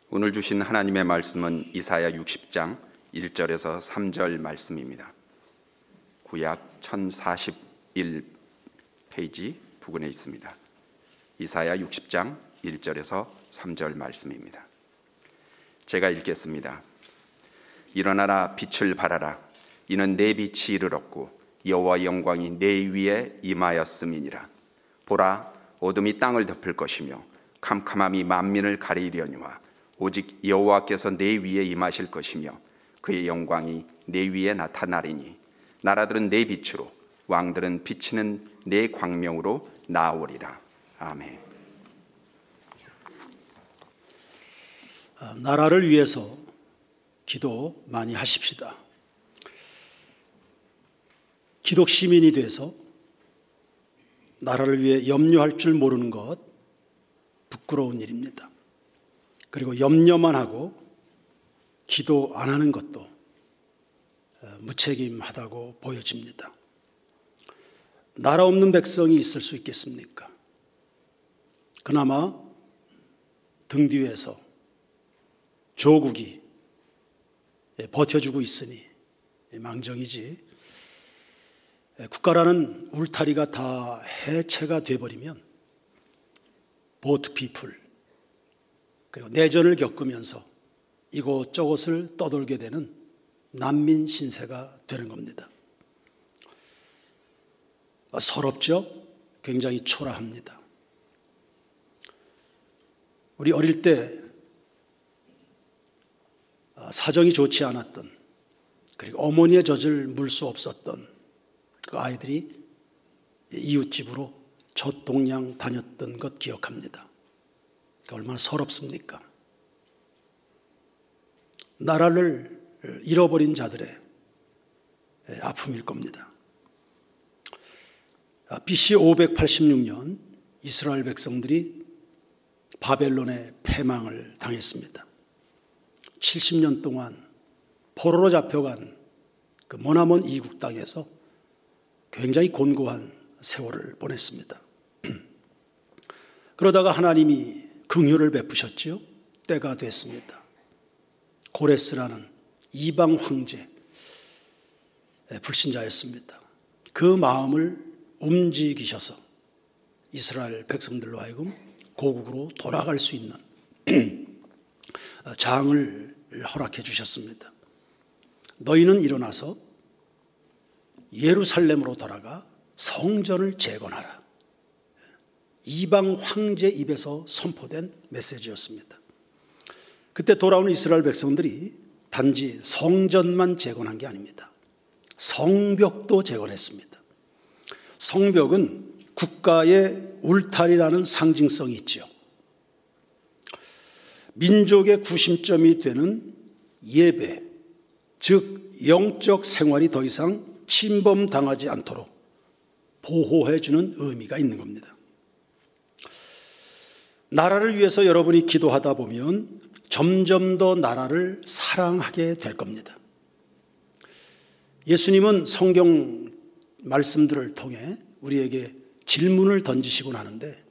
오늘 주신 하나님의 말씀은 이사야 60장 1절에서 3절 말씀입니다. 구약 1041페이지 부근에 있습니다. 이사야 60장 1절에서 3절 말씀입니다. 제가 읽겠습니다. 일어나라, 빛을 발하라. 이는 내 빛이 이르렀고 여호와의 영광이 내 위에 임하였음이니라. 보라, 어둠이 땅을 덮을 것이며 캄캄함이 만민을 가리려니와 오직 여호와께서 내 위에 임하실 것이며 그의 영광이 내 위에 나타나리니 나라들은 내 빛으로 왕들은 비치는 내 광명으로 나오리라. 아멘. 나라를 위해서 기도 많이 하십시다. 기독 시민이 돼서 나라를 위해 염려할 줄 모르는 것 부끄러운 일입니다. 그리고 염려만 하고 기도 안 하는 것도 무책임하다고 보여집니다. 나라 없는 백성이 있을 수 있겠습니까? 그나마 등 뒤에서 조국이 버텨주고 있으니 망정이지, 국가라는 울타리가 다 해체가 돼버리면 보트 피플, 그리고 내전을 겪으면서 이곳저곳을 떠돌게 되는 난민 신세가 되는 겁니다. 서럽죠? 굉장히 초라합니다. 우리 어릴 때 사정이 좋지 않았던, 그리고 어머니의 젖을 물 수 없었던 그 아이들이 이웃집으로 젖동량 다녔던 것 기억합니다. 얼마나 서럽습니까? 나라를 잃어버린 자들의 아픔일 겁니다. BC 586년 이스라엘 백성들이 바벨론의 패망을 당했습니다. 70년 동안 포로로 잡혀간 그 머나먼 이국 땅에서 굉장히 곤고한 세월을 보냈습니다. 그러다가 하나님이 긍휼을 베푸셨지요. 때가 됐습니다. 고레스라는 이방 황제, 불신자였습니다. 그 마음을 움직이셔서 이스라엘 백성들로 하여금 고국으로 돌아갈 수 있는 장을 허락해 주셨습니다. 너희는 일어나서 예루살렘으로 돌아가 성전을 재건하라. 이방 황제 입에서 선포된 메시지였습니다. 그때 돌아온 이스라엘 백성들이 단지 성전만 재건한 게 아닙니다. 성벽도 재건했습니다. 성벽은 국가의 울타리라는 상징성이 있죠. 민족의 구심점이 되는 예배, 즉 영적 생활이 더 이상 침범당하지 않도록 보호해주는 의미가 있는 겁니다. 나라를 위해서 여러분이 기도하다 보면 점점 더 나라를 사랑하게 될 겁니다. 예수님은 성경 말씀들을 통해 우리에게 질문을 던지시곤 하는데,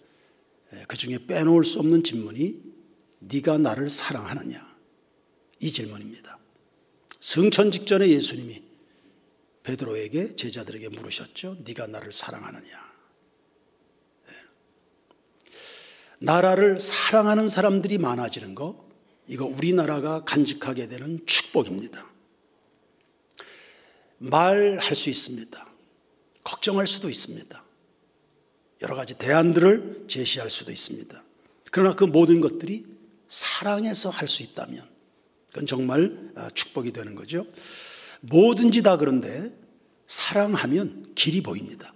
그 중에 빼놓을 수 없는 질문이 네가 나를 사랑하느냐, 이 질문입니다. 승천 직전에 예수님이 베드로에게, 제자들에게 물으셨죠. 네가 나를 사랑하느냐. 나라를 사랑하는 사람들이 많아지는 거, 이거 우리나라가 간직하게 되는 축복입니다. 말할 수 있습니다. 걱정할 수도 있습니다. 여러 가지 대안들을 제시할 수도 있습니다. 그러나 그 모든 것들이 사랑해서 할 수 있다면 그건 정말 축복이 되는 거죠. 뭐든지 다 그런데 사랑하면 길이 보입니다.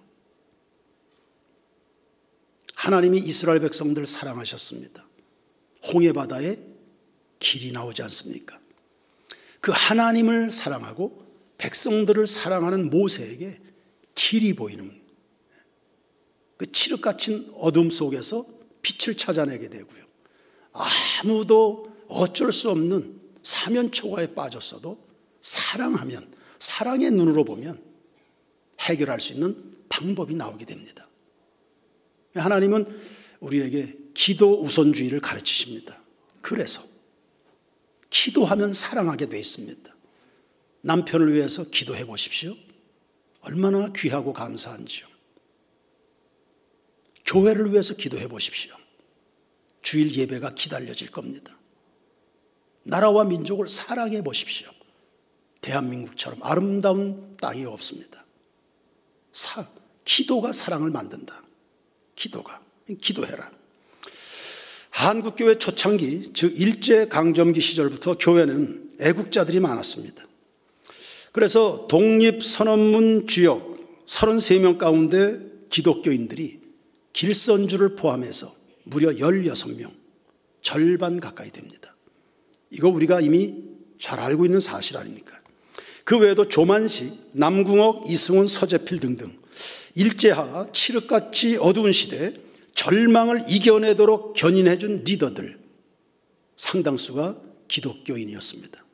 하나님이 이스라엘 백성들을 사랑하셨습니다. 홍해바다에 길이 나오지 않습니까? 그 하나님을 사랑하고 백성들을 사랑하는 모세에게 길이 보이는, 그 칠흑 같은 어둠 속에서 빛을 찾아내게 되고요. 아무도 어쩔 수 없는 사면초가에 빠졌어도 사랑하면, 사랑의 눈으로 보면 해결할 수 있는 방법이 나오게 됩니다. 하나님은 우리에게 기도 우선주의를 가르치십니다. 그래서 기도하면 사랑하게 돼 있습니다. 남편을 위해서 기도해 보십시오. 얼마나 귀하고 감사한지요. 교회를 위해서 기도해 보십시오. 주일 예배가 기다려질 겁니다. 나라와 민족을 사랑해 보십시오. 대한민국처럼 아름다운 땅이 없습니다. 기도가 사랑을 만든다. 기도해라. 한국교회 초창기, 즉 일제강점기 시절부터 교회는 애국자들이 많았습니다. 그래서 독립선언문 주역 33명 가운데 기독교인들이 길선주를 포함해서 무려 16명, 절반 가까이 됩니다. 이거 우리가 이미 잘 알고 있는 사실 아닙니까? 그 외에도 조만식, 남궁옥, 이승훈, 서재필 등등 일제하, 칠흑같이 어두운 시대에 절망을 이겨내도록 견인해준 리더들 상당수가 기독교인이었습니다.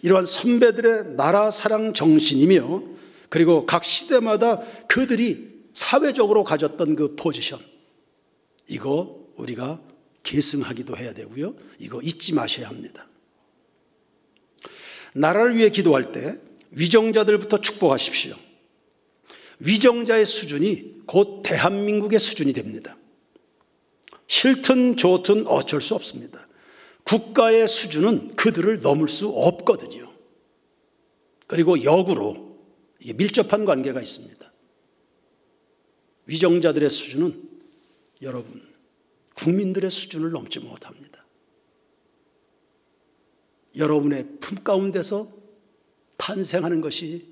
이러한 선배들의 나라 사랑 정신이며 그리고 각 시대마다 그들이 사회적으로 가졌던 그 포지션, 이거 우리가 계승하기도 해야 되고요. 이거 잊지 마셔야 합니다. 나라를 위해 기도할 때 위정자들부터 축복하십시오. 위정자의 수준이 곧 대한민국의 수준이 됩니다. 싫든 좋든 어쩔 수 없습니다. 국가의 수준은 그들을 넘을 수 없거든요. 그리고 역으로 이게 밀접한 관계가 있습니다. 위정자들의 수준은 여러분, 국민들의 수준을 넘지 못합니다. 여러분의 품 가운데서 탄생하는 것이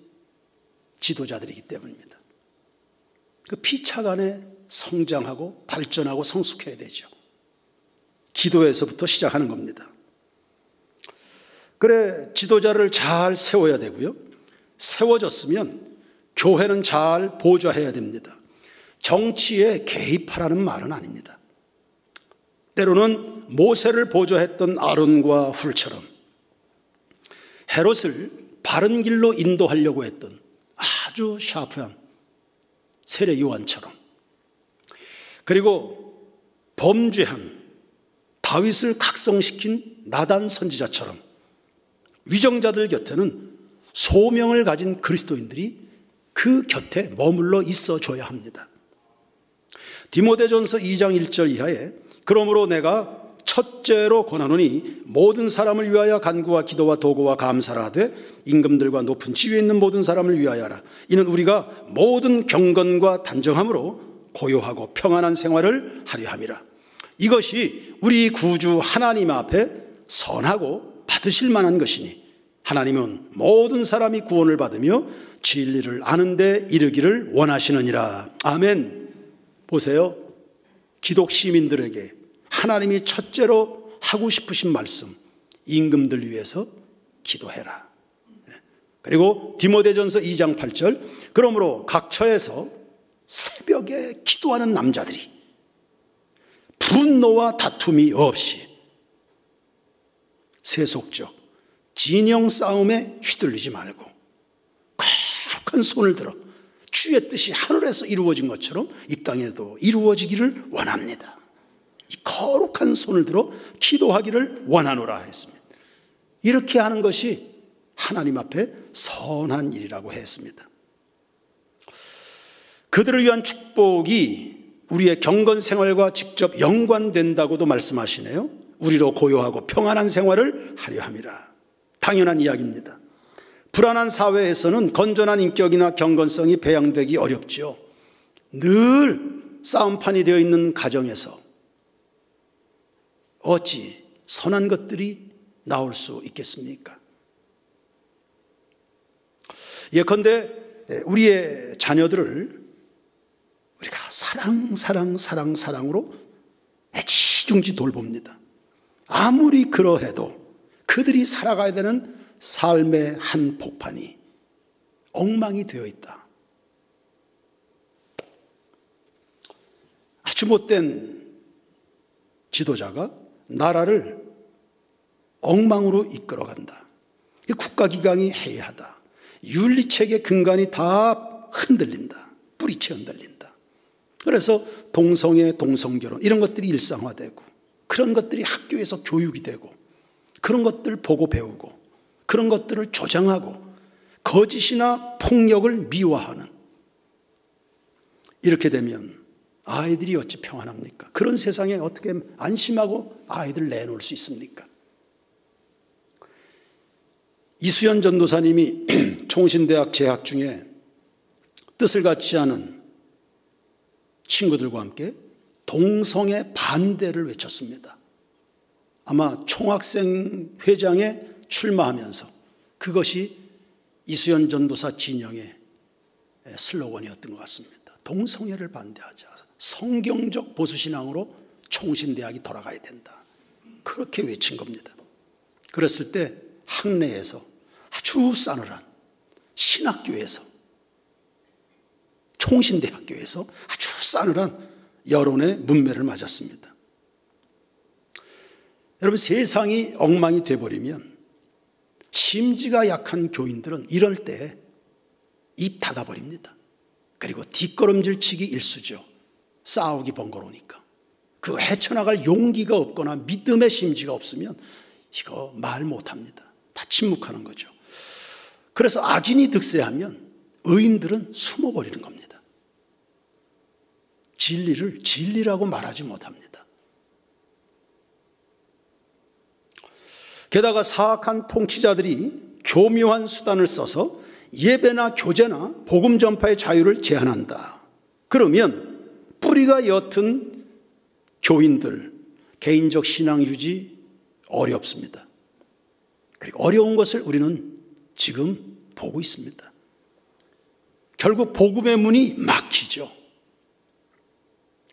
지도자들이기 때문입니다. 그 피차간에 성장하고 발전하고 성숙해야 되죠. 기도에서부터 시작하는 겁니다. 그래, 지도자를 잘 세워야 되고요. 세워졌으면 교회는 잘 보좌해야 됩니다. 정치에 개입하라는 말은 아닙니다. 때로는 모세를 보좌했던 아론과 훌처럼 헤롯을 바른 길로 인도하려고 했던 아주 샤프한 세례 요한처럼, 그리고 범죄한 다윗을 각성시킨 나단 선지자처럼 위정자들 곁에는 소명을 가진 그리스도인들이 그 곁에 머물러 있어줘야 합니다. 디모데전서 2장 1절 이하에 그러므로 내가 첫째로 권하노니 모든 사람을 위하여 간구와 기도와 도구와 감사를 하되 임금들과 높은 지위에 있는 모든 사람을 위하여 하라. 이는 우리가 모든 경건과 단정함으로 고요하고 평안한 생활을 하려 함이라. 이것이 우리 구주 하나님 앞에 선하고 받으실 만한 것이니 하나님은 모든 사람이 구원을 받으며 진리를 아는 데 이르기를 원하시느니라. 아멘. 보세요. 기독 시민들에게 하나님이 첫째로 하고 싶으신 말씀, 임금들 위해서 기도해라. 그리고 디모데전서 2장 8절 그러므로 각 처에서 새벽에 기도하는 남자들이 분노와 다툼이 없이 세속적 진영 싸움에 휘둘리지 말고 거룩한 손을 들어 주의 뜻이 하늘에서 이루어진 것처럼 이 땅에도 이루어지기를 원합니다. 이 거룩한 손을 들어 기도하기를 원하노라 했습니다. 이렇게 하는 것이 하나님 앞에 선한 일이라고 했습니다. 그들을 위한 축복이 우리의 경건 생활과 직접 연관된다고도 말씀하시네요. 우리로 고요하고 평안한 생활을 하려 함이라. 당연한 이야기입니다. 불안한 사회에서는 건전한 인격이나 경건성이 배양되기 어렵죠. 늘 싸움판이 되어 있는 가정에서 어찌 선한 것들이 나올 수 있겠습니까? 예컨대 우리의 자녀들을 우리가 사랑으로 애지중지 돌봅니다. 아무리 그러해도 그들이 살아가야 되는 삶의 한 복판이 엉망이 되어 있다. 아주 못된 지도자가 나라를 엉망으로 이끌어간다. 국가기강이 해이하다. 윤리체계 근간이 다 흔들린다. 뿌리채 흔들린다. 그래서 동성애, 동성결혼 이런 것들이 일상화되고 그런 것들이 학교에서 교육이 되고 그 그런 것들 보고 배우고 그런 것들을 조장하고 거짓이나 폭력을 미화하는, 이렇게 되면 아이들이 어찌 평안합니까? 그런 세상에 어떻게 안심하고 아이들 내놓을 수 있습니까? 이수연 전도사님이 총신대학 재학 중에 뜻을 같지 않은 친구들과 함께 동성애 반대를 외쳤습니다. 아마 총학생 회장에 출마하면서 그것이 이수연 전도사 진영의 슬로건이었던 것 같습니다. 동성애를 반대하자. 성경적 보수신앙으로 총신대학이 돌아가야 된다. 그렇게 외친 겁니다. 그랬을 때 학내에서 아주 싸늘한 신학교에서, 총신대학교에서 아주 싸늘한 여론의 문매를 맞았습니다. 여러분, 세상이 엉망이 돼버리면 심지가 약한 교인들은 이럴 때 입 닫아버립니다. 그리고 뒷걸음질 치기 일쑤죠. 싸우기 번거로우니까. 그 헤쳐나갈 용기가 없거나 믿음의 심지가 없으면 이거 말 못합니다. 다 침묵하는 거죠. 그래서 악인이 득세하면 의인들은 숨어버리는 겁니다. 진리를 진리라고 말하지 못합니다. 게다가 사악한 통치자들이 교묘한 수단을 써서 예배나 교제나 복음 전파의 자유를 제한한다. 그러면 뿌리가 옅은 교인들 개인적 신앙 유지 어렵습니다. 그리고 어려운 것을 우리는 지금 보고 있습니다. 결국 복음의 문이 막히죠.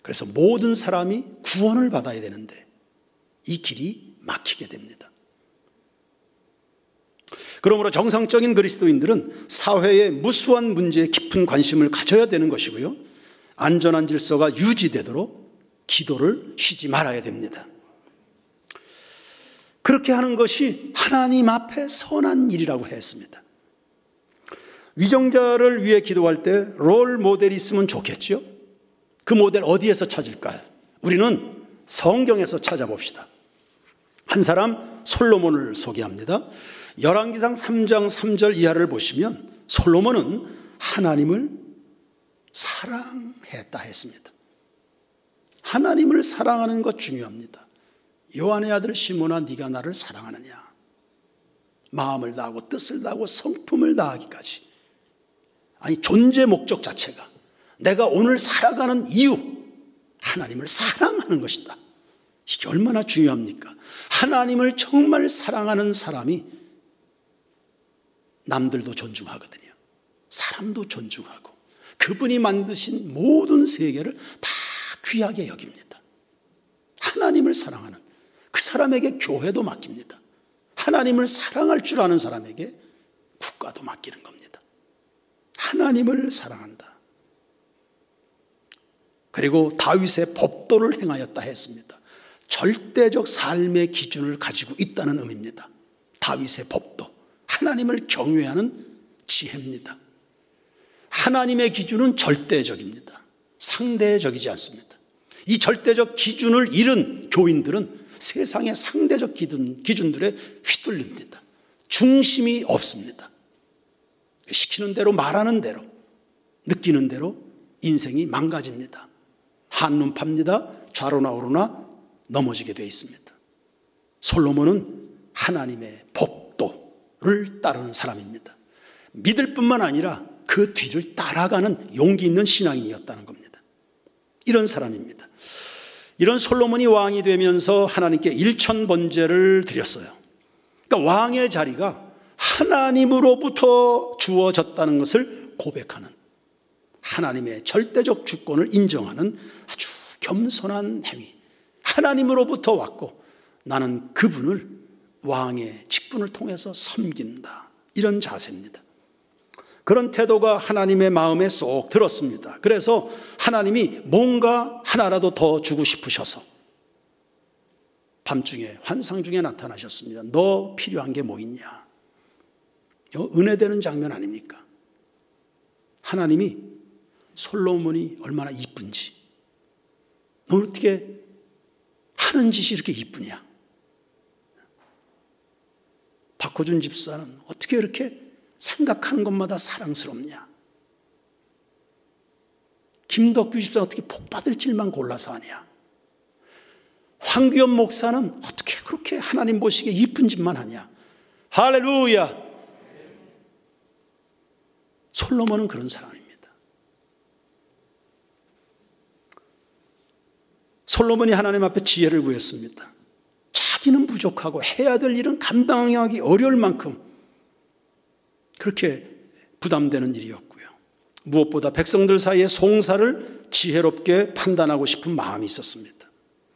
그래서 모든 사람이 구원을 받아야 되는데 이 길이 막히게 됩니다. 그러므로 정상적인 그리스도인들은 사회의 무수한 문제에 깊은 관심을 가져야 되는 것이고요, 안전한 질서가 유지되도록 기도를 쉬지 말아야 됩니다. 그렇게 하는 것이 하나님 앞에 선한 일이라고 했습니다. 위정자를 위해 기도할 때 롤 모델이 있으면 좋겠죠. 그 모델 어디에서 찾을까요? 우리는 성경에서 찾아봅시다. 한 사람 솔로몬을 소개합니다. 열왕기상 3장 3절 이하를 보시면 솔로몬은 하나님을 사랑했다 했습니다. 하나님을 사랑하는 것 중요합니다. 요한의 아들 시몬아, 네가 나를 사랑하느냐? 마음을 다하고 뜻을 다하고 성품을 다하기까지. 아니, 존재 목적 자체가 내가 오늘 살아가는 이유, 하나님을 사랑하는 것이다. 이게 얼마나 중요합니까? 하나님을 정말 사랑하는 사람이 남들도 존중하거든요. 사람도 존중하고 그분이 만드신 모든 세계를 다 귀하게 여깁니다. 하나님을 사랑하는 그 사람에게 교회도 맡깁니다. 하나님을 사랑할 줄 아는 사람에게 국가도 맡기는 겁니다. 하나님을 사랑한다. 그리고 다윗의 법도를 행하였다 했습니다. 절대적 삶의 기준을 가지고 있다는 의미입니다. 다윗의 법도, 하나님을 경외하는 지혜입니다. 하나님의 기준은 절대적입니다. 상대적이지 않습니다. 이 절대적 기준을 잃은 교인들은 세상의 상대적 기준들에 휘둘립니다. 중심이 없습니다. 시키는 대로, 말하는 대로, 느끼는 대로 인생이 망가집니다. 한눈 팝니다. 좌로나 우로나 넘어지게 되어 있습니다. 솔로몬은 하나님의 법도를 따르는 사람입니다. 믿을 뿐만 아니라 그 뒤를 따라가는 용기 있는 신앙인이었다는 겁니다. 이런 사람입니다. 이런 솔로몬이 왕이 되면서 하나님께 일천번제를 드렸어요. 그러니까 왕의 자리가 하나님으로부터 주어졌다는 것을 고백하는, 하나님의 절대적 주권을 인정하는 아주 겸손한 행위. 하나님으로부터 왔고 나는 그분을 왕의 직분을 통해서 섬긴다. 이런 자세입니다. 그런 태도가 하나님의 마음에 쏙 들었습니다. 그래서 하나님이 뭔가 하나라도 더 주고 싶으셔서 밤중에 환상 중에 나타나셨습니다. 너 필요한 게 뭐 있냐? 은혜되는 장면 아닙니까? 하나님이 솔로몬이 얼마나 이쁜지, 너 어떻게 하는 짓이 이렇게 이쁘냐? 박호준 집사는 어떻게 이렇게 생각하는 것마다 사랑스럽냐? 김덕규 집사는 어떻게 복받을 질만 골라서 하냐? 황규현 목사는 어떻게 그렇게 하나님 보시기에 이쁜 짓만 하냐? 할렐루야! 솔로몬은 그런 사람입니다. 솔로몬이 하나님 앞에 지혜를 구했습니다. 자기는 부족하고 해야 될 일은 감당하기 어려울 만큼 그렇게 부담되는 일이었고요. 무엇보다 백성들 사이의 송사를 지혜롭게 판단하고 싶은 마음이 있었습니다.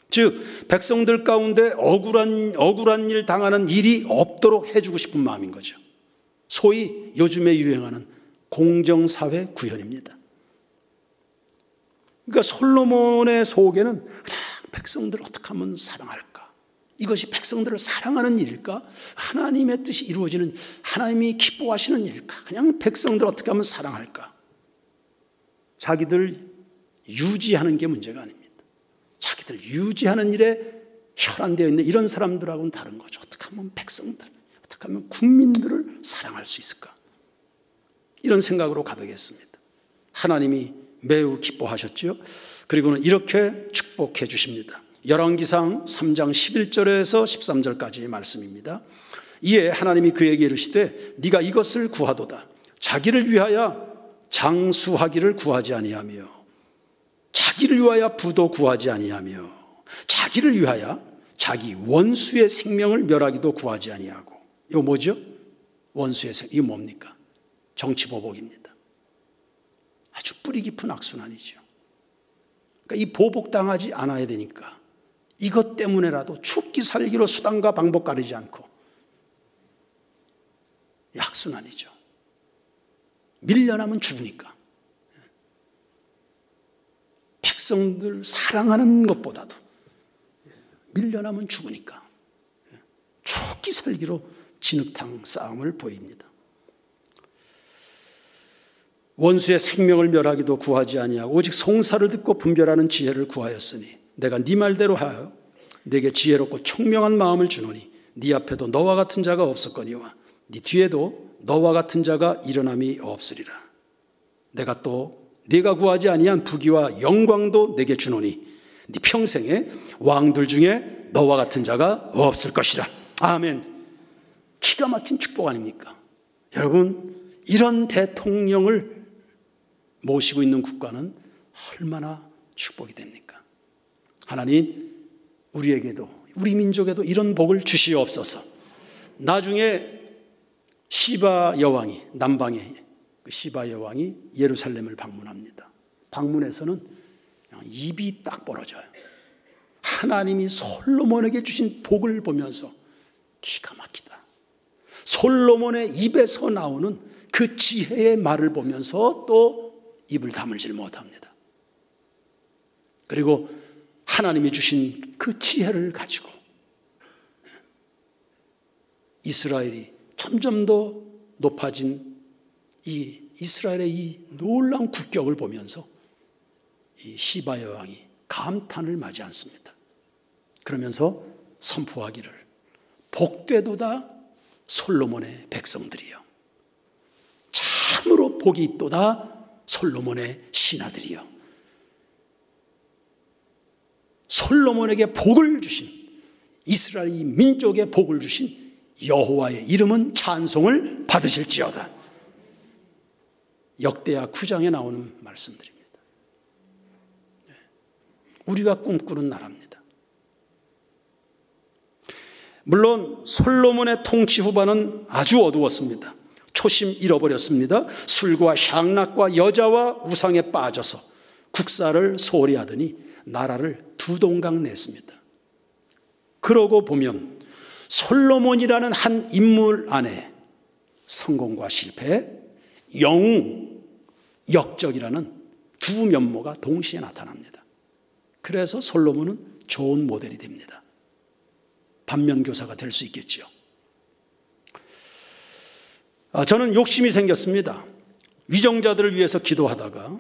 즉 백성들 가운데 억울한 일 당하는 일이 없도록 해주고 싶은 마음인 거죠. 소위 요즘에 유행하는 공정사회 구현입니다. 그러니까 솔로몬의 속에는 그냥 백성들을 어떻게 하면 사랑할까? 이것이 백성들을 사랑하는 일일까? 하나님의 뜻이 이루어지는, 하나님이 기뻐하시는 일일까? 그냥 백성들을 어떻게 하면 사랑할까? 자기들 유지하는 게 문제가 아닙니다. 자기들 유지하는 일에 혈안되어 있는 이런 사람들하고는 다른 거죠. 어떻게 하면 백성들, 어떻게 하면 국민들을 사랑할 수 있을까? 이런 생각으로 가득했습니다. 하나님이 매우 기뻐하셨죠. 그리고는 이렇게 축복해 주십니다. 열왕기상 3장 11절에서 13절까지의 말씀입니다. 이에 하나님이 그에게 이르시되 네가 이것을 구하도다. 자기를 위하여 장수하기를 구하지 아니하며 자기를 위하여 부도 구하지 아니하며 자기를 위하여 자기 원수의 생명을 멸하기도 구하지 아니하고. 이거 뭐죠? 원수의 생명. 이게 뭡니까? 정치보복입니다. 아주 뿌리 깊은 악순환이죠. 그러니까 이 보복당하지 않아야 되니까 이것 때문에라도 죽기 살기로 수단과 방법 가리지 않고 악순환이죠. 밀려나면 죽으니까. 백성들 사랑하는 것보다도 밀려나면 죽으니까 죽기 살기로 진흙탕 싸움을 보입니다. 원수의 생명을 멸하기도 구하지 아니하고 오직 송사를 듣고 분별하는 지혜를 구하였으니 내가 네 말대로 하여 네게 지혜롭고 총명한 마음을 주노니 네 앞에도 너와 같은 자가 없었거니와 네 뒤에도 너와 같은 자가 일어남이 없으리라. 내가 또 네가 구하지 아니한 부귀와 영광도 내게 주노니 네 평생에 왕들 중에 너와 같은 자가 없을 것이라. 아멘. 기가 막힌 축복 아닙니까? 여러분, 이런 대통령을 모시고 있는 국가는 얼마나 축복이 됩니까? 하나님, 우리에게도, 우리 민족에도 이런 복을 주시옵소서. 나중에 시바 여왕이, 남방의 시바 여왕이 예루살렘을 방문합니다. 방문해서는 입이 딱 벌어져요. 하나님이 솔로몬에게 주신 복을 보면서 기가 막히다. 솔로몬의 입에서 나오는 그 지혜의 말을 보면서 또 입을 다물질 못합니다. 그리고 하나님이 주신 그 지혜를 가지고 이스라엘이 점점 더 높아진 이 이스라엘의 이 놀라운 국격을 보면서 이 시바 여왕이 감탄을 마지 않습니다. 그러면서 선포하기를 복되도다 솔로몬의 백성들이여, 참으로 복이 있도다 솔로몬의 신하들이여. 솔로몬에게 복을 주신, 이스라엘 민족에 복을 주신 여호와의 이름은 찬송을 받으실지어다. 역대하 9장에 나오는 말씀들입니다. 우리가 꿈꾸는 나라입니다. 물론 솔로몬의 통치 후반은 아주 어두웠습니다. 초심 잃어버렸습니다. 술과 향락과 여자와 우상에 빠져서 국사를 소홀히 하더니 나라를 두 동강 냈습니다. 그러고 보면 솔로몬이라는 한 인물 안에 성공과 실패, 영웅, 역적이라는 두 면모가 동시에 나타납니다. 그래서 솔로몬은 좋은 모델이 됩니다. 반면교사가 될 수 있겠죠. 저는 욕심이 생겼습니다. 위정자들을 위해서 기도하다가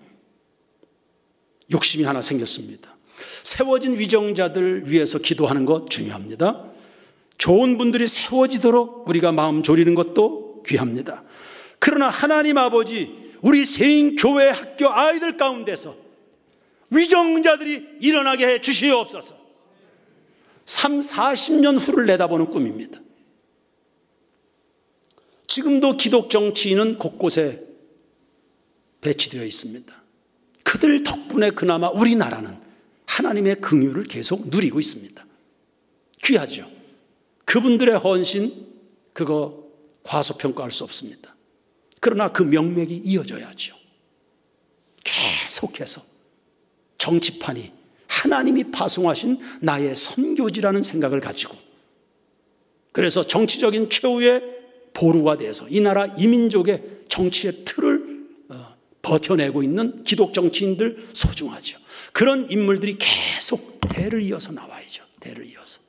욕심이 하나 생겼습니다. 세워진 위정자들 위해서 기도하는 것 중요합니다. 좋은 분들이 세워지도록 우리가 마음 졸이는 것도 귀합니다. 그러나 하나님 아버지, 우리 세인교회 학교 아이들 가운데서 위정자들이 일어나게 해 주시옵소서. 3, 40년 후를 내다보는 꿈입니다. 지금도 기독 정치인은 곳곳에 배치되어 있습니다. 그들 덕분에 그나마 우리나라는 하나님의 긍휼을 계속 누리고 있습니다. 귀하죠. 그분들의 헌신, 그거 과소평가할 수 없습니다. 그러나 그 명맥이 이어져야죠. 계속해서 정치판이 하나님이 파송하신 나의 선교지라는 생각을 가지고, 그래서 정치적인 최후의 보루가 돼서 이 나라 이민족의 정치의 틀을 버텨내고 있는 기독 정치인들 소중하죠. 그런 인물들이 계속 대를 이어서 나와야죠. 대를 이어서.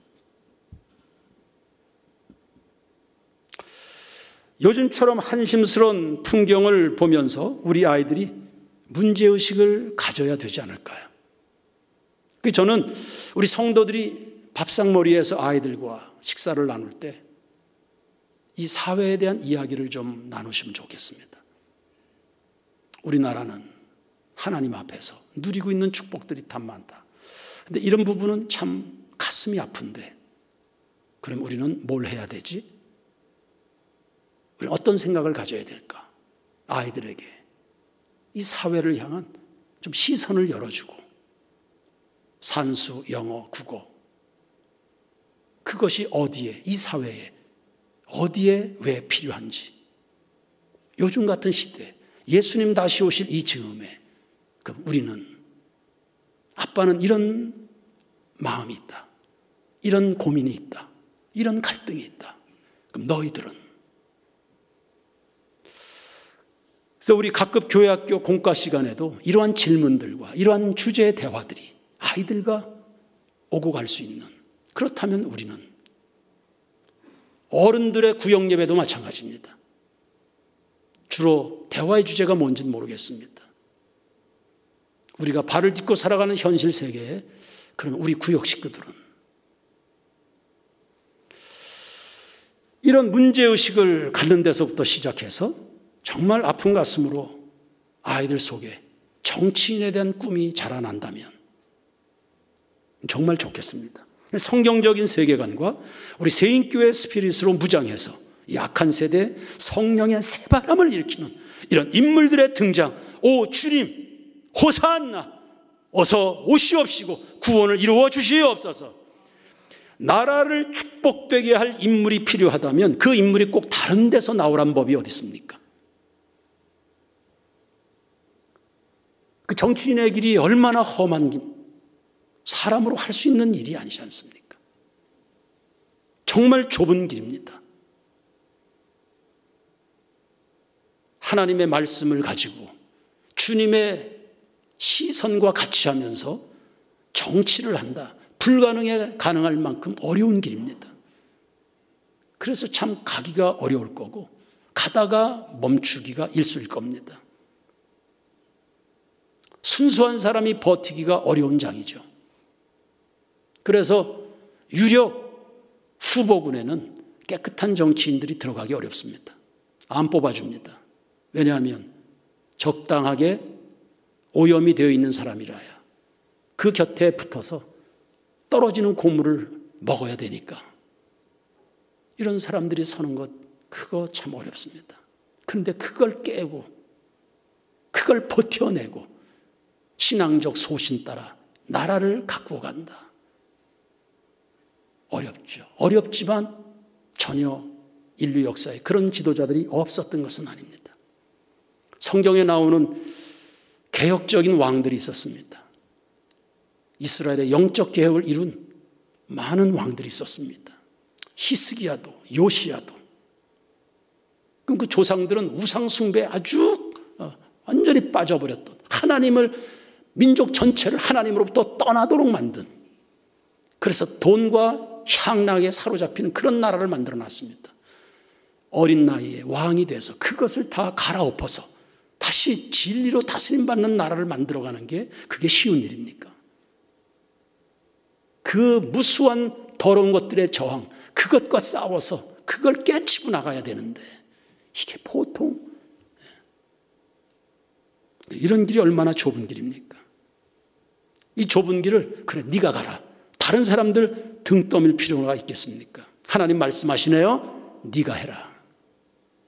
요즘처럼 한심스러운 풍경을 보면서 우리 아이들이 문제의식을 가져야 되지 않을까요? 저는 우리 성도들이 밥상머리에서 아이들과 식사를 나눌 때 이 사회에 대한 이야기를 좀 나누시면 좋겠습니다. 우리나라는 하나님 앞에서 누리고 있는 축복들이 참 많다. 그런데 이런 부분은 참 가슴이 아픈데, 그럼 우리는 뭘 해야 되지? 우리는 어떤 생각을 가져야 될까? 아이들에게 이 사회를 향한 좀 시선을 열어주고, 산수, 영어, 국어, 그것이 어디에, 이 사회에 어디에 왜 필요한지, 요즘 같은 시대 예수님 다시 오실 이 즈음에 그럼 우리는, 아빠는 이런 마음이 있다, 이런 고민이 있다, 이런 갈등이 있다, 그럼 너희들은. 그래서 우리 각급 교회학교 공과 시간에도 이러한 질문들과 이러한 주제의 대화들이 아이들과 오고 갈 수 있는, 그렇다면 우리는 어른들의 구역 예배도 마찬가지입니다. 주로 대화의 주제가 뭔지는 모르겠습니다. 우리가 발을 딛고 살아가는 현실 세계에, 그러면 우리 구역 식구들은 이런 문제의식을 갖는 데서부터 시작해서 정말 아픈 가슴으로 아이들 속에 정치인에 대한 꿈이 자라난다면 정말 좋겠습니다. 성경적인 세계관과 우리 세인교회 스피릿으로 무장해서 약한 세대에 성령의 새바람을 일으키는 이런 인물들의 등장, 오 주님 호산나, 어서 오시옵시고 구원을 이루어 주시옵소서. 나라를 축복되게 할 인물이 필요하다면 그 인물이 꼭 다른 데서 나오란 법이 어디 있습니까? 그 정치인의 길이 얼마나 험한 길, 사람으로 할 수 있는 일이 아니지 않습니까? 정말 좁은 길입니다. 하나님의 말씀을 가지고 주님의 시선과 같이 하면서 정치를 한다, 불가능에 가능할 만큼 어려운 길입니다. 그래서 참 가기가 어려울 거고 가다가 멈추기가 일수일 겁니다. 순수한 사람이 버티기가 어려운 장이죠. 그래서 유력 후보군에는 깨끗한 정치인들이 들어가기 어렵습니다. 안 뽑아줍니다. 왜냐하면 적당하게 오염이 되어 있는 사람이라야 그 곁에 붙어서 떨어지는 고물을 먹어야 되니까. 이런 사람들이 서는 것, 그거 참 어렵습니다. 그런데 그걸 깨고 그걸 버텨내고 신앙적 소신 따라 나라를 가꾸어 간다. 어렵죠. 어렵지만 전혀 인류 역사에 그런 지도자들이 없었던 것은 아닙니다. 성경에 나오는 개혁적인 왕들이 있었습니다. 이스라엘의 영적 개혁을 이룬 많은 왕들이 있었습니다. 히스기야도, 요시야도. 그럼 그 조상들은 우상 숭배에 아주 완전히 빠져버렸던, 하나님을, 민족 전체를 하나님으로부터 떠나도록 만든, 그래서 돈과 향락에 사로잡히는 그런 나라를 만들어놨습니다. 어린 나이에 왕이 돼서 그것을 다 갈아엎어서 다시 진리로 다스림받는 나라를 만들어가는 게 그게 쉬운 일입니까? 그 무수한 더러운 것들의 저항, 그것과 싸워서 그걸 깨치고 나가야 되는데 이게 보통 이런 길이 얼마나 좁은 길입니까? 이 좁은 길을 그래 네가 가라. 다른 사람들 등 떠밀 필요가 있겠습니까? 하나님 말씀하시네요. 네가 해라.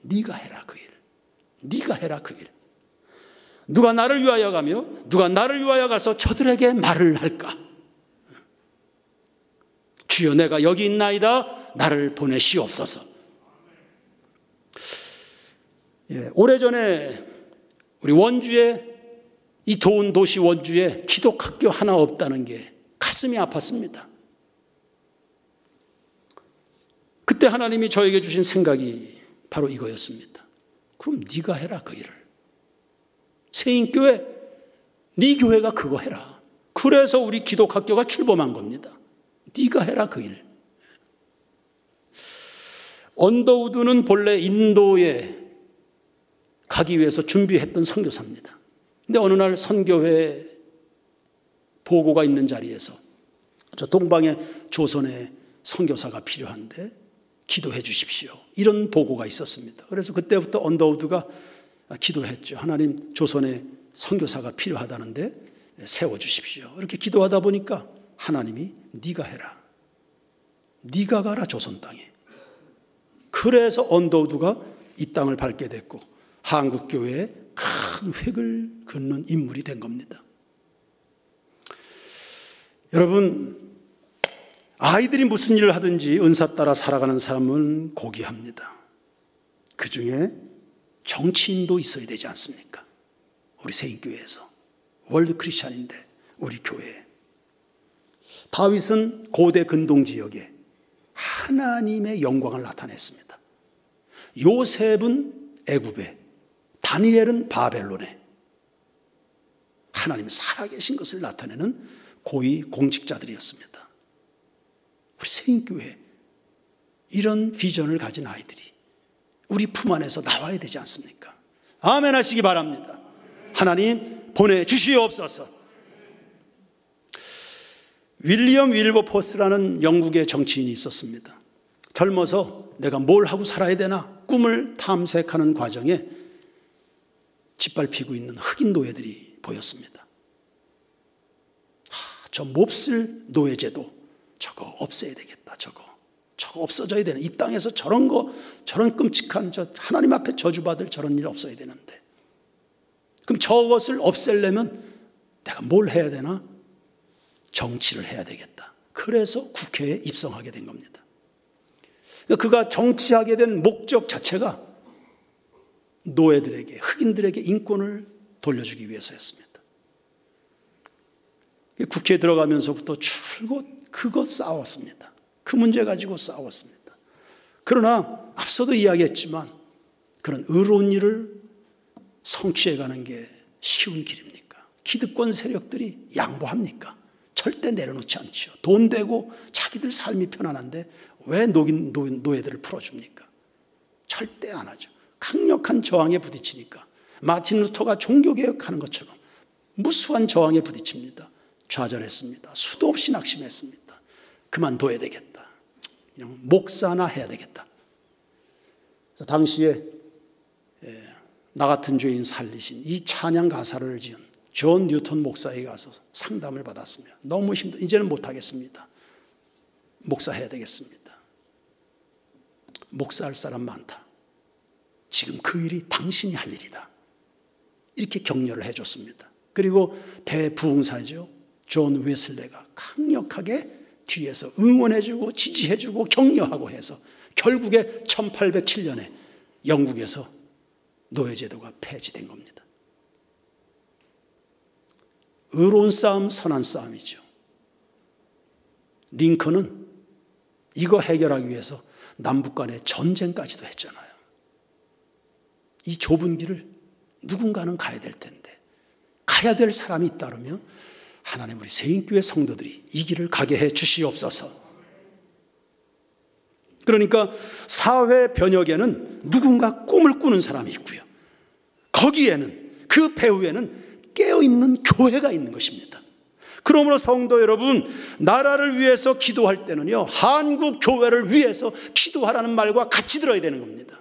네가 해라 그 일. 네가 해라 그 일. 누가 나를 위하여 가며 누가 나를 위하여 가서 저들에게 말을 할까? 주여 내가 여기 있나이다. 나를 보내시옵소서. 오래전에 우리 원주에 이 좋은 도시 원주에 기독학교 하나 없다는 게 가슴이 아팠습니다. 그때 하나님이 저에게 주신 생각이 바로 이거였습니다. 그럼 네가 해라 그 일을. 세인교회 네 교회가 그거 해라. 그래서 우리 기독학교가 출범한 겁니다. 네가 해라 그 일. 언더우드는 본래 인도에 가기 위해서 준비했던 선교사입니다. 근데 어느 날 선교회 보고가 있는 자리에서 저 동방의 조선의 선교사가 필요한데 기도해 주십시오. 이런 보고가 있었습니다. 그래서 그때부터 언더우드가 기도했죠. 하나님 조선의 선교사가 필요하다는데 세워주십시오. 이렇게 기도하다 보니까 하나님이 네가 해라. 네가 가라 조선 땅에. 그래서 언더우드가 이 땅을 밟게 됐고 한국교회에 큰 획을 긋는 인물이 된 겁니다. 여러분, 아이들이 무슨 일을 하든지 은사 따라 살아가는 사람은 고귀합니다. 그 중에 정치인도 있어야 되지 않습니까? 우리 세인교회에서 월드 크리스찬인데 우리 교회에. 다윗은 고대 근동 지역에 하나님의 영광을 나타냈습니다. 요셉은 애굽에, 다니엘은 바벨론에 하나님이 살아계신 것을 나타내는 고위 공직자들이었습니다. 우리 세인교회 이런 비전을 가진 아이들이 우리 품 안에서 나와야 되지 않습니까? 아멘 하시기 바랍니다. 하나님 보내주시옵소서. 윌리엄 윌버포스라는 영국의 정치인이 있었습니다. 젊어서 내가 뭘 하고 살아야 되나 꿈을 탐색하는 과정에 짓밟히고 있는 흑인 노예들이 보였습니다. 저 몹쓸 노예제도 저거 없애야 되겠다. 저거 없어져야 되는, 이 땅에서 저런 끔찍한 하나님 앞에 저주받을 저런 일 없어야 되는데, 그럼 저것을 없애려면 내가 뭘 해야 되나? 정치를 해야 되겠다. 그래서 국회에 입성하게 된 겁니다. 그가 정치하게 된 목적 자체가 노예들에게, 흑인들에게 인권을 돌려주기 위해서였습니다. 국회에 들어가면서부터 줄곧 그거 싸웠습니다. 그 문제 가지고 싸웠습니다. 그러나 앞서도 이야기했지만 그런 의로운 일을 성취해가는 게 쉬운 길입니까? 기득권 세력들이 양보합니까? 절대 내려놓지 않죠. 돈 되고 자기들 삶이 편안한데 왜 노예들을 풀어줍니까? 절대 안 하죠. 강력한 저항에 부딪히니까 마틴 루터가 종교개혁하는 것처럼 무수한 저항에 부딪힙니다. 좌절했습니다. 수도 없이 낙심했습니다. 그만둬야 되겠다. 그냥 목사나 해야 되겠다. 당시에 나 같은 죄인 살리신 이 찬양 가사를 지은 존 뉴턴 목사에게 가서 상담을 받았으며 너무 힘들어, 이제는 못하겠습니다. 목사해야 되겠습니다. 목사할 사람 많다. 지금 그 일이 당신이 할 일이다. 이렇게 격려를 해줬습니다. 그리고 대부흥사죠. 존 웨슬레가 강력하게 뒤에서 응원해주고 지지해주고 격려하고 해서 결국에 1807년에 영국에서 노예제도가 폐지된 겁니다. 의로운 싸움, 선한 싸움이죠. 링컨은 이거 해결하기 위해서 남북 간의 전쟁까지도 했잖아요. 이 좁은 길을 누군가는 가야 될 텐데, 가야 될 사람이 있다면 하나님 우리 세인교회 성도들이 이 길을 가게 해 주시옵소서. 그러니까 사회 변혁에는 누군가 꿈을 꾸는 사람이 있고요, 거기에는 그 배후에는 깨어있는 교회가 있는 것입니다. 그러므로 성도 여러분, 나라를 위해서 기도할 때는요, 한국 교회를 위해서 기도하라는 말과 같이 들어야 되는 겁니다.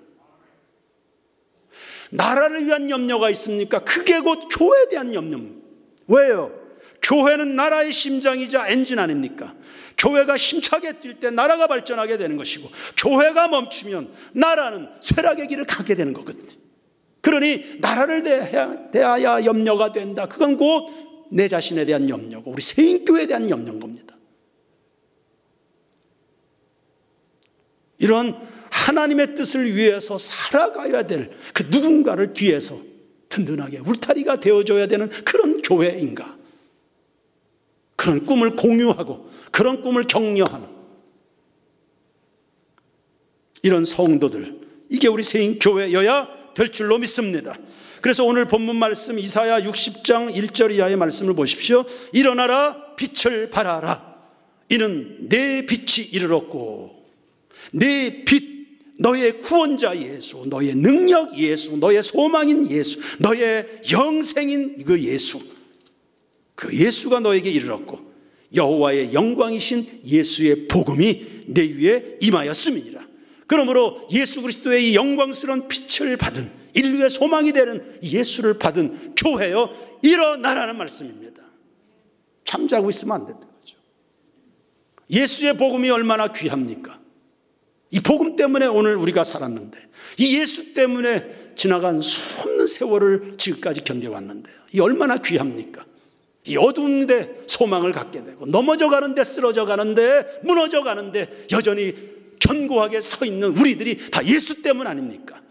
나라를 위한 염려가 있습니까? 그게 곧 교회에 대한 염려입니다. 왜요? 교회는 나라의 심장이자 엔진 아닙니까? 교회가 힘차게 뛸 때 나라가 발전하게 되는 것이고, 교회가 멈추면 나라는 쇠락의 길을 가게 되는 거거든요. 그러니 나라를 대하여 염려가 된다. 그건 곧 내 자신에 대한 염려고 우리 세인교회에 대한 염려인 겁니다. 이런 하나님의 뜻을 위해서 살아가야 될 그 누군가를 뒤에서 든든하게 울타리가 되어줘야 되는 그런 교회인가, 그런 꿈을 공유하고 그런 꿈을 격려하는 이런 성도들, 이게 우리 세인교회여야 될 줄로 믿습니다. 그래서 오늘 본문 말씀 이사야 60장 1절 이하의 말씀을 보십시오. 일어나라, 빛을 발하라. 이는 내 빛이 이르렀고 내 빛, 너의 구원자 예수, 너의 능력 예수, 너의 소망인 예수, 너의 영생인 그 예수, 그 예수가 너에게 이르렀고 여호와의 영광이신 예수의 복음이 내 위에 임하였음이니라. 그러므로 예수 그리스도의 이 영광스러운 빛을 받은, 인류의 소망이 되는 예수를 받은 교회여 일어나라는 말씀입니다. 잠자고 있으면 안 된다는 거죠. 예수의 복음이 얼마나 귀합니까? 이 복음 때문에 오늘 우리가 살았는데, 이 예수 때문에 지나간 수없는 세월을 지금까지 견뎌왔는데요, 이 얼마나 귀합니까? 이 어두운 데 소망을 갖게 되고, 넘어져 가는데, 쓰러져 가는데, 무너져 가는데 여전히 견고하게 서 있는 우리들이 다 예수 때문 아닙니까?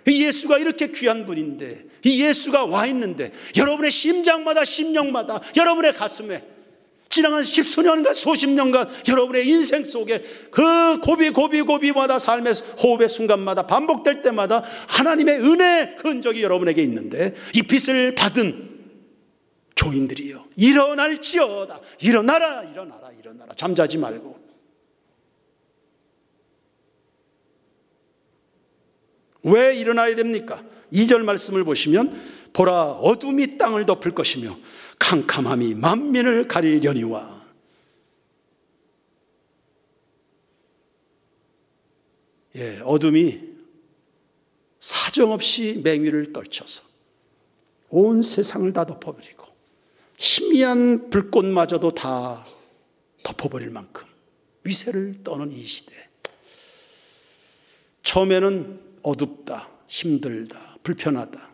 이 예수가 이렇게 귀한 분인데, 이 예수가 와 있는데 여러분의 심장마다, 심령마다, 여러분의 가슴에 지나간 십수년간 수십 년간 여러분의 인생 속에 그 고비마다 삶의 호흡의 순간마다 반복될 때마다 하나님의 은혜의 흔적이 여러분에게 있는데, 이 빛을 받은 교인들이요, 일어날지어다. 일어나라, 일어나라, 일어나라. 잠자지 말고. 왜 일어나야 됩니까? 2절 말씀을 보시면, 보라, 어둠이 땅을 덮을 것이며 캄캄함이 만민을 가리려니와. 어둠이 사정없이 맹위를 떨쳐서 온 세상을 다 덮어버리고 희미한 불꽃마저도 다 덮어버릴 만큼 위세를 떠는 이 시대, 처음에는 어둡다, 힘들다, 불편하다,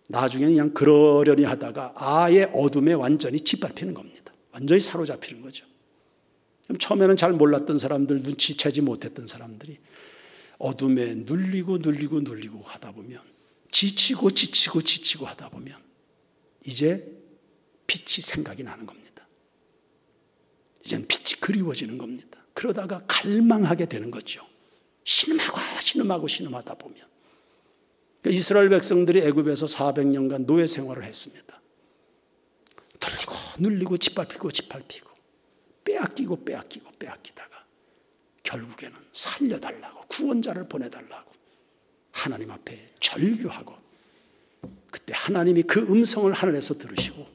나중에는 그냥 그러려니 하다가 아예 어둠에 완전히 짓밟히는 겁니다. 완전히 사로잡히는 거죠. 처음에는 잘 몰랐던 사람들, 눈치채지 못했던 사람들이 어둠에 눌리고 하다 보면, 지치고 하다 보면 이제 빛이 생각이 나는 겁니다. 이젠 빛이 그리워지는 겁니다. 그러다가 갈망하게 되는 거죠. 신음하다 보면. 이스라엘 백성들이 애굽에서 400년간 노예 생활을 했습니다. 눌리고 짓밟히고 빼앗기다가 결국에는 살려달라고, 구원자를 보내달라고 하나님 앞에 절규하고, 그때 하나님이 그 음성을 하늘에서 들으시고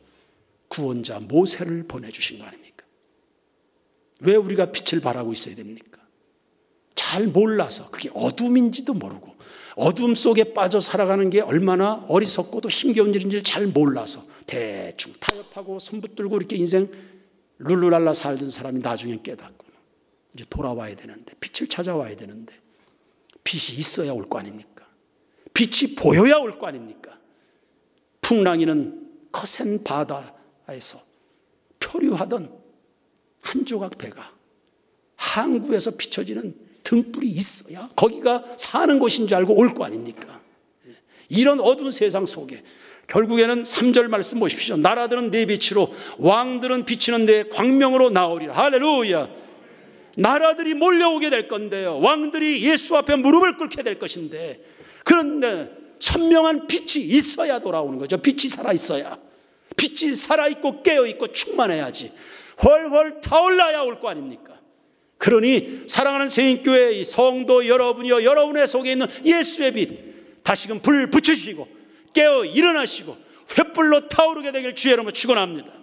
구원자 모세를 보내주신 거 아닙니까? 왜 우리가 빛을 발하고 있어야 됩니까? 잘 몰라서, 그게 어둠인지도 모르고 어둠 속에 빠져 살아가는 게 얼마나 어리석고도 힘겨운 일인지를 잘 몰라서 대충 타협하고 손붙들고 이렇게 인생 룰루랄라 살던 사람이 나중에 깨닫고 이제 돌아와야 되는데, 빛을 찾아와야 되는데, 빛이 있어야 올 거 아닙니까? 빛이 보여야 올 거 아닙니까? 풍랑이는 거센 바다에서 표류하던 한 조각 배가 항구에서 비춰지는 등불이 있어야 거기가 사는 곳인 줄 알고 올 거 아닙니까? 이런 어두운 세상 속에 결국에는 3절 말씀 보십시오. 나라들은 내 빛으로, 왕들은 비치는 내 광명으로 나오리라. 할렐루야. 나라들이 몰려오게 될 건데요, 왕들이 예수 앞에 무릎을 꿇게 될 것인데, 그런데 선명한 빛이 있어야 돌아오는 거죠. 빛이 살아있어야, 빛이 살아있고 깨어있고 충만해야지 훨훨 타올라야 올 거 아닙니까? 그러니 사랑하는 세인교회 성도 여러분이여, 여러분의 속에 있는 예수의 빛 다시금 불 붙이시고 깨어 일어나시고 횃불로 타오르게 되길 주의 이름으로 축원합니다.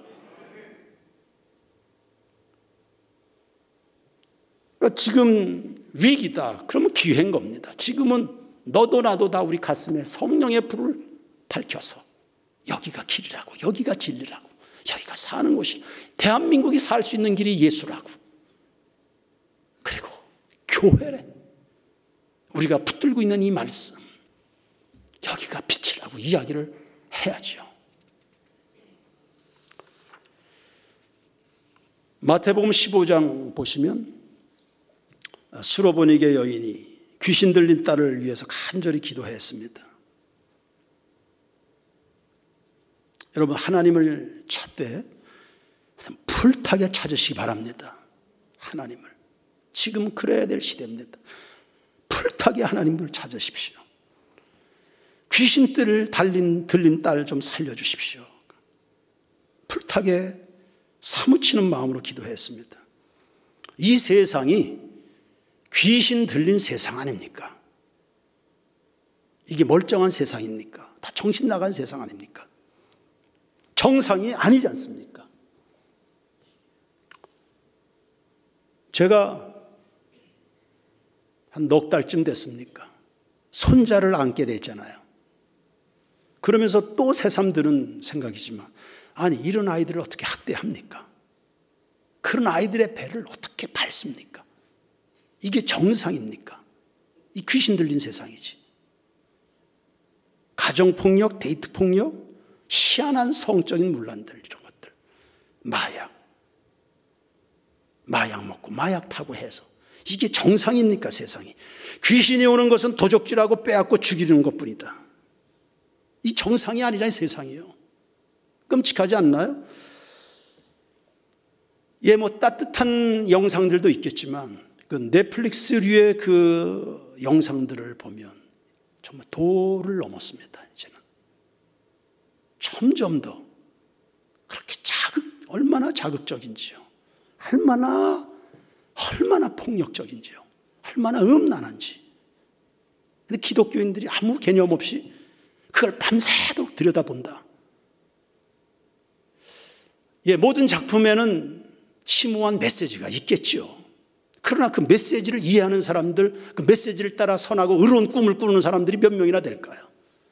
지금 위기다. 그러면 기회인 겁니다. 지금은 너도 나도 다 우리 가슴에 성령의 불을 밝혀서 여기가 길이라고, 여기가 진리라고, 여기가 사는 곳이, 대한민국이 살 수 있는 길이 예수라고. 그리고 교회래. 우리가 붙들고 있는 이 말씀, 여기가 빛이라고 이야기를 해야죠. 마태복음 15장 보시면 수로보니게 여인이 귀신 들린 딸을 위해서 간절히 기도했습니다. 여러분, 하나님을 찾되 풀타게 찾으시기 바랍니다. 하나님을. 지금 그래야 될 시대입니다. 풀타게 하나님을 찾으십시오. 귀신들을 들린 딸 좀 살려주십시오. 풀타게 사무치는 마음으로 기도했습니다. 이 세상이 귀신 들린 세상 아닙니까? 이게 멀쩡한 세상입니까? 다 정신 나간 세상 아닙니까? 정상이 아니지 않습니까? 제가 한 넉 달쯤 됐습니까? 손자를 안게 됐잖아요. 그러면서 또 새삼 드는 생각이지만, 아니, 이런 아이들을 어떻게 학대합니까? 그런 아이들의 배를 어떻게 밟습니까? 이게 정상입니까? 이 귀신 들린 세상이지. 가정폭력, 데이트폭력, 희한한 성적인 문란들, 이런 것들, 마약 먹고 마약 타고 해서 이게 정상입니까? 세상이. 귀신이 오는 것은 도적질하고 빼앗고 죽이는 것뿐이다. 이 정상이 아니잖아요. 세상이요. 끔찍하지 않나요? 예, 뭐 따뜻한 영상들도 있겠지만 그 넷플릭스류의 그 영상들을 보면 정말 도를 넘었습니다. 이제는 점점 더 그렇게 얼마나 자극적인지요, 얼마나 폭력적인지요, 얼마나 음란한지. 근데 기독교인들이 아무 개념 없이 그걸 밤새도록 들여다본다. 예, 모든 작품에는 심오한 메시지가 있겠죠. 그러나 그 메시지를 이해하는 사람들, 그 메시지를 따라 선하고 의로운 꿈을 꾸는 사람들이 몇 명이나 될까요?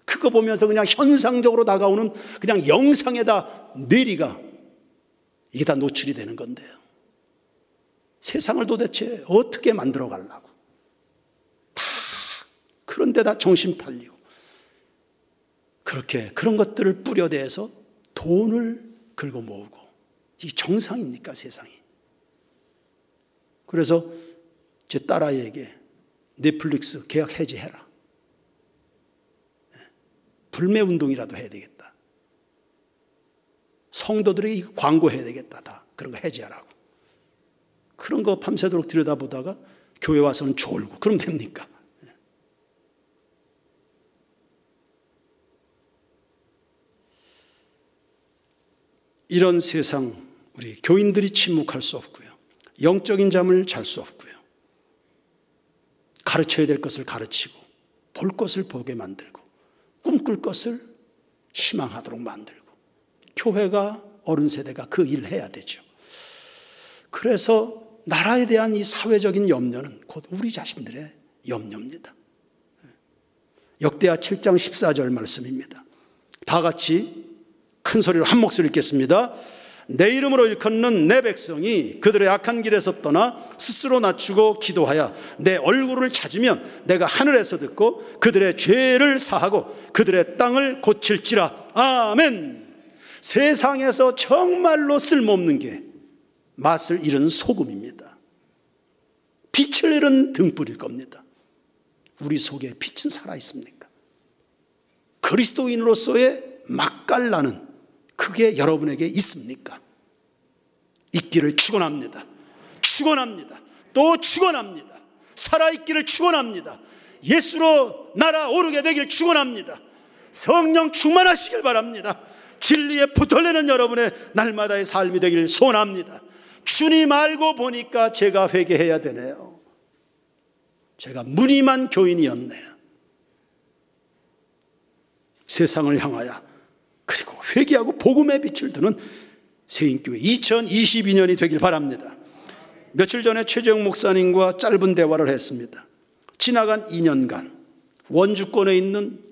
그거 보면서 그냥 현상적으로 다가오는 그냥 영상에다 뇌리가 이게 다 노출이 되는 건데요. 세상을 도대체 어떻게 만들어 가려고. 다 그런데 다 정신 팔리고 그렇게 그런 것들을 뿌려대서 돈을 긁어 모으고. 이게 정상입니까? 세상이. 그래서 제 딸아이에게 넷플릭스 계약 해지해라. 불매운동이라도 해야 되겠다. 성도들에게 광고해야 되겠다. 다 그런 거 해지하라고. 그런 거 밤새도록 들여다보다가 교회 와서는 졸고 그럼 됩니까? 이런 세상, 우리 교인들이 침묵할 수 없고요. 영적인 잠을 잘 수 없고요. 가르쳐야 될 것을 가르치고 볼 것을 보게 만들고 꿈꿀 것을 희망하도록 만들고 교회가, 어른 세대가 그 일을 해야 되죠. 그래서 나라에 대한 이 사회적인 염려는 곧 우리 자신들의 염려입니다. 역대하 7장 14절 말씀입니다. 다 같이 큰 소리로 한 목소리 읽겠습니다. 내 이름으로 일컫는 내 백성이 그들의 악한 길에서 떠나 스스로 낮추고 기도하여 내 얼굴을 찾으면 내가 하늘에서 듣고 그들의 죄를 사하고 그들의 땅을 고칠지라. 아멘. 세상에서 정말로 쓸모없는 게 맛을 잃은 소금입니다. 빛을 잃은 등불일 겁니다. 우리 속에 빛은 살아있습니까? 그리스도인으로서의 맛깔나는 그게 여러분에게 있습니까? 있기를 축원합니다. 축원합니다. 또 축원합니다. 살아있기를 축원합니다. 예수로 날아오르게 되길 축원합니다. 성령 충만하시길 바랍니다. 진리에 붙들리는 여러분의 날마다의 삶이 되길 소원합니다. 주님 알고 보니까 제가 회개해야 되네요. 제가 무림한 교인이었네요. 세상을 향하여 그리고 회개하고 복음의 빛을 드는 세인교회 2022년이 되길 바랍니다. 며칠 전에 최재형 목사님과 짧은 대화를 했습니다. 지나간 2년간 원주권에 있는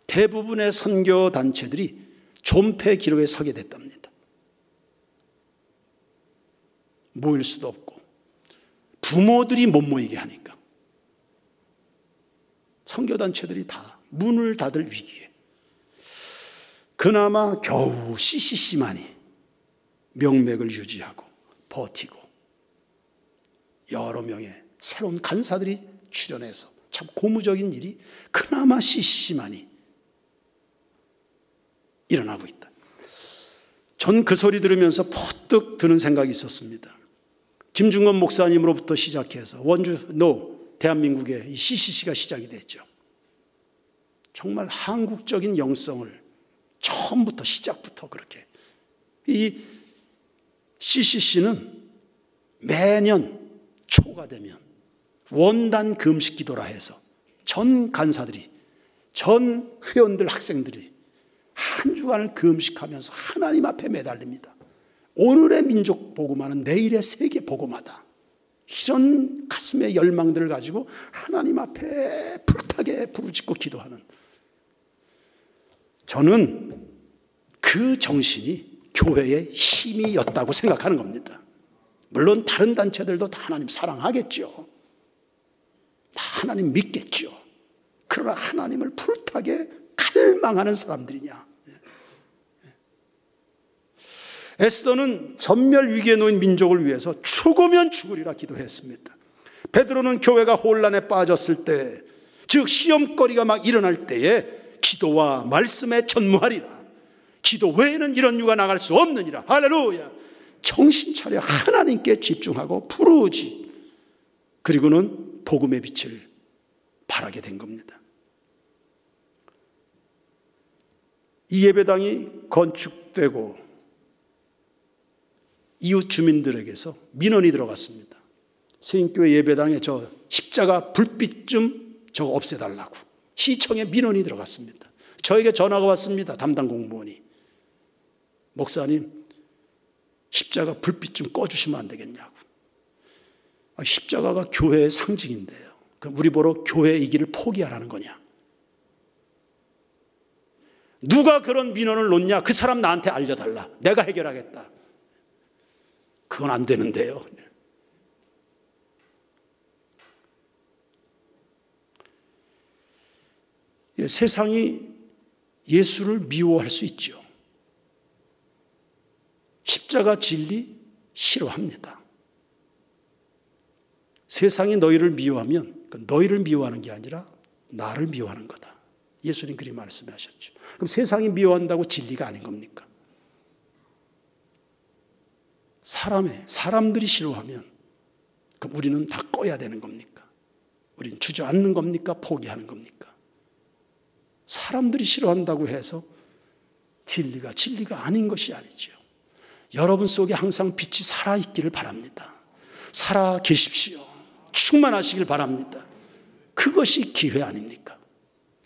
대부분의 선교 단체들이 존폐 기로에 서게 됐답니다. 모일 수도 없고 부모들이 못 모이게 하니까 선교 단체들이 다 문을 닫을 위기에 그나마 겨우 CCC만이 명맥을 유지하고 버티고 여러 명의 새로운 간사들이 출연해서 참 고무적인 일이 그나마 CCC만이 일어나고 있다. 전 그 소리 들으면서 퍼뜩 드는 생각이 있었습니다. 김중건 목사님으로부터 시작해서 원주 대한민국의 이 CCC가 시작이 됐죠. 정말 한국적인 영성을 처음부터 시작부터 그렇게 이 CCC는 매년 초가 되면 원단 금식 기도라 해서 전 간사들이 전 회원들 학생들이 한 주간을 금식하면서 하나님 앞에 매달립니다. 오늘의 민족 복음화는 내일의 세계 복음화다. 이런 가슴의 열망들을 가지고 하나님 앞에 불타게 부르짖고 기도하는, 저는 그 정신이 교회의 힘이었다고 생각하는 겁니다. 물론 다른 단체들도 다 하나님 사랑하겠죠. 다 하나님 믿겠죠. 그러나 하나님을 불타게 갈망하는 사람들이냐. 에스더는 전멸 위기에 놓인 민족을 위해서 죽으면 죽으리라 기도했습니다. 베드로는 교회가 혼란에 빠졌을 때, 즉 시험거리가 막 일어날 때에 기도와 말씀에 전무하리라. 기도 외에는 이런 유가 나갈 수 없느니라. 할렐루야. 정신 차려 하나님께 집중하고 부르지. 그리고는 복음의 빛을 발하게 된 겁니다. 이 예배당이 건축되고 이웃 주민들에게서 민원이 들어갔습니다. 세인교회 예배당에 저 십자가 불빛 좀 저거 없애달라고 시청에 민원이 들어갔습니다. 저에게 전화가 왔습니다. 담당 공무원이. 목사님, 십자가 불빛 좀 꺼주시면 안 되겠냐고. 십자가가 교회의 상징인데요. 그럼 우리 보러 교회의 이 길을 포기하라는 거냐. 누가 그런 민원을 놓냐. 그 사람 나한테 알려달라. 내가 해결하겠다. 그건 안 되는데요. 세상이 예수를 미워할 수 있죠. 십자가 진리 싫어합니다. 세상이 너희를 미워하면 너희를 미워하는 게 아니라 나를 미워하는 거다. 예수님 그리 말씀하셨죠. 그럼 세상이 미워한다고 진리가 아닌 겁니까? 사람들이 싫어하면 그럼 우리는 다 꺼야 되는 겁니까? 우리는 주저앉는 겁니까? 포기하는 겁니까? 사람들이 싫어한다고 해서 진리가 아닌 것이 아니죠. 여러분 속에 항상 빛이 살아있기를 바랍니다. 살아 계십시오. 충만하시길 바랍니다. 그것이 기회 아닙니까?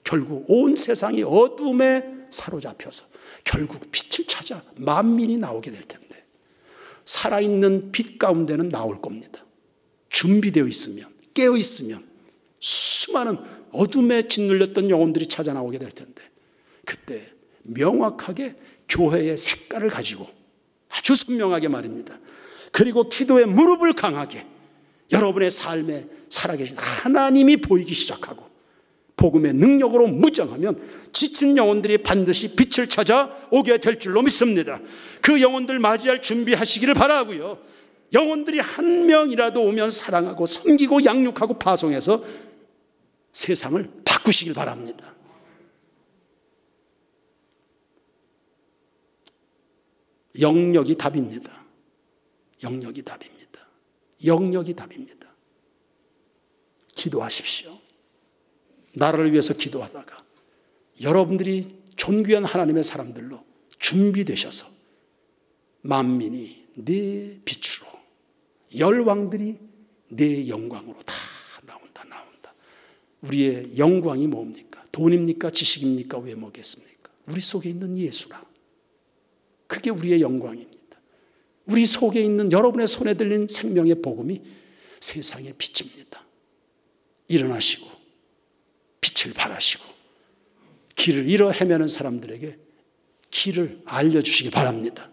결국 온 세상이 어둠에 사로잡혀서 결국 빛을 찾아 만민이 나오게 될 텐데, 살아있는 빛 가운데는 나올 겁니다. 준비되어 있으면, 깨어 있으면 수많은 어둠에 짓눌렸던 영혼들이 찾아 나오게 될 텐데, 그때 명확하게 교회의 색깔을 가지고 아주 선명하게 말입니다. 그리고 기도의 무릎을 강하게 여러분의 삶에 살아계신 하나님이 보이기 시작하고 복음의 능력으로 무장하면 지친 영혼들이 반드시 빛을 찾아 오게 될 줄로 믿습니다. 그 영혼들 맞이할 준비하시기를 바라고요. 영혼들이 한 명이라도 오면 사랑하고 섬기고 양육하고 파송해서 세상을 바꾸시길 바랍니다. 영역이 답입니다. 영역이 답입니다. 영역이 답입니다. 기도하십시오. 나라를 위해서 기도하다가 여러분들이 존귀한 하나님의 사람들로 준비되셔서 만민이 네 빛으로, 열왕들이 네 영광으로 다 나온다. 우리의 영광이 뭡니까? 돈입니까? 지식입니까? 왜 뭐겠습니까? 우리 속에 있는 예수라. 그게 우리의 영광입니다. 우리 속에 있는 여러분의 손에 들린 생명의 복음이 세상의 빛입니다. 일어나시고 빛을 발하시고 길을 잃어 헤매는 사람들에게 길을 알려주시기 바랍니다.